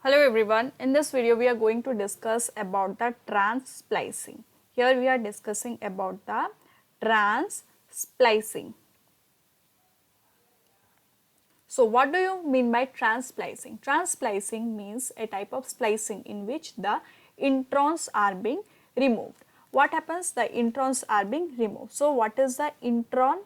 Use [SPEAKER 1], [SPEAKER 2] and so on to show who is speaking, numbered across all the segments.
[SPEAKER 1] Hello everyone, in this video we are going to discuss about the trans-splicing. Here we are discussing about the trans-splicing. So what do you mean by trans-splicing? Trans-splicing means a type of splicing in which the introns are being removed. What happens? The introns are being removed. So what is the intron?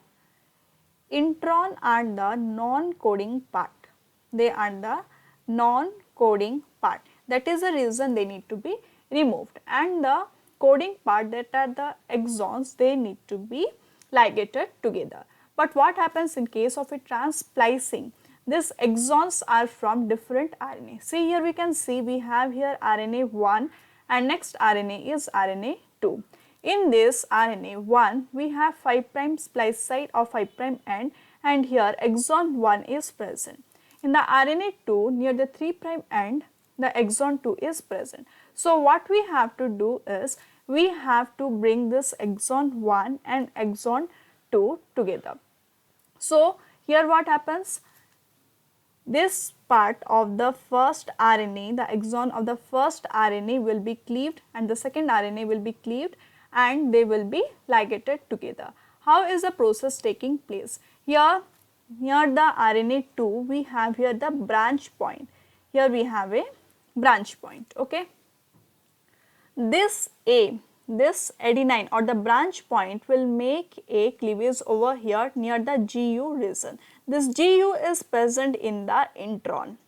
[SPEAKER 1] Intron are the non-coding part. They are the non-coding part. That is the reason they need to be removed, and the coding part, that are the exons, they need to be ligated together. But what happens in case of a trans-splicing? These exons are from different RNA. See, here we can see we have here RNA 1 and next RNA is RNA 2. In this RNA 1 we have 5' splice site or 5' end, and here exon 1 is present. In the RNA 2 near the 3' end, the exon 2 is present. So what we have to do is we have to bring this exon 1 and exon 2 together. So here what happens? This part of the first RNA, the exon of the first RNA will be cleaved and the second RNA will be cleaved and they will be ligated together. How is the process taking place? Here near the RNA 2 we have here the branch point. Here we have a branch point, okay. This adenine or the branch point will make a cleavage over here near the GU region. This GU is present in the intron,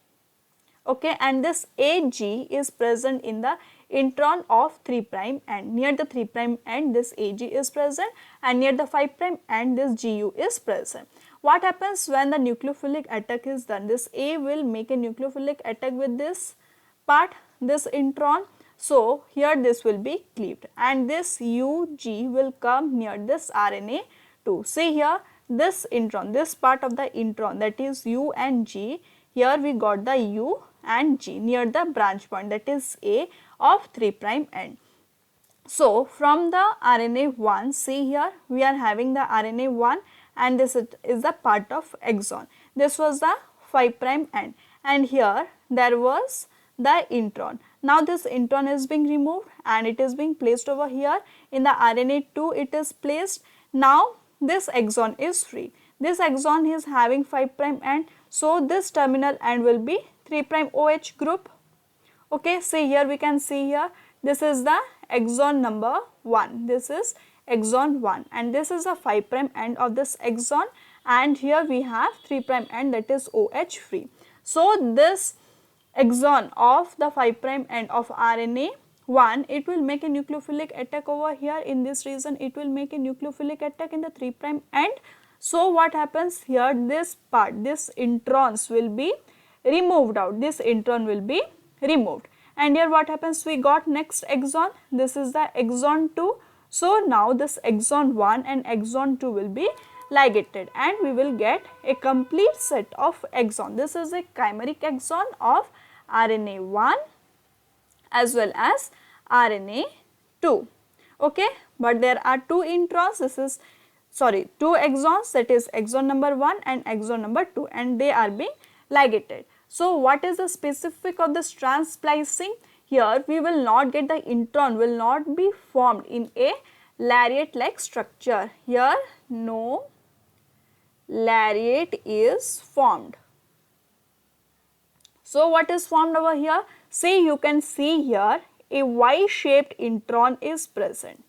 [SPEAKER 1] okay, and this AG is present in the intron of 3' end. Near the 3' end this AG is present and near the 5' end this GU is present. What happens when the nucleophilic attack is done? This A will make a nucleophilic attack with this part, this intron. So here this will be cleaved and this UG will come near this RNA 2. See here this intron, this part of the intron, that is U and G. Here we got the U and G near the branch point, that is A of 3' end. So from the RNA 1, see here we are having the RNA 1 and this is the part of exon. This was the 5' end and here there was the intron. Now this intron is being removed and it is being placed over here. In the RNA 2 it is placed. Now this exon is free. This exon is having 5' end. So this terminal end will be 3' OH group. Okay, see here we can see here this is the exon number 1. This is exon 1 and this is the 5' end of this exon, and here we have 3' end, that is OH free. So this exon of the 5' end of RNA 1, it will make a nucleophilic attack over here in this region, it will make a nucleophilic attack in the 3' end. So what happens here, this part, this introns will be removed out, this intron will be removed, and here what happens, we got next exon, this is the exon 2. So now this exon 1 and exon 2 will be ligated and we will get a complete set of exon. This is a chimeric exon of RNA 1 as well as RNA 2, okay. But there are two introns, two exons, that is exon number 1 and exon number 2, and they are being ligated. So what is the specific of this trans-splicing? Here we will not get, the intron will not be formed in a lariat like structure. Here no lariat is formed. So what is formed over here? See, you can see here a Y-shaped intron is present.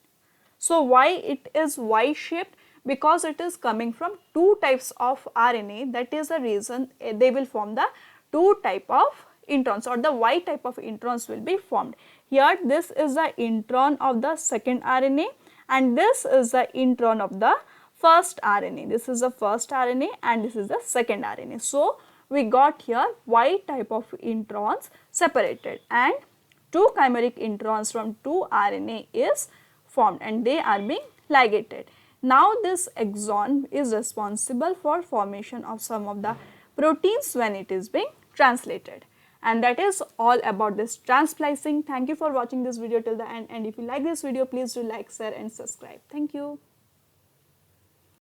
[SPEAKER 1] So why it is Y-shaped? Because it is coming from two types of RNA, that is the reason they will form the two type of introns, or the Y type of introns will be formed. Here this is the intron of the second RNA and this is the intron of the first RNA. This is the first RNA and this is the second RNA. So we got here Y type of introns separated and two chimeric introns from two RNA is formed and they are being ligated. Now this exon is responsible for formation of some of the proteins when it is being translated. And that is all about this trans-splicing. Thank you for watching this video till the end, and if you like this video, please do like, share and subscribe. Thank you.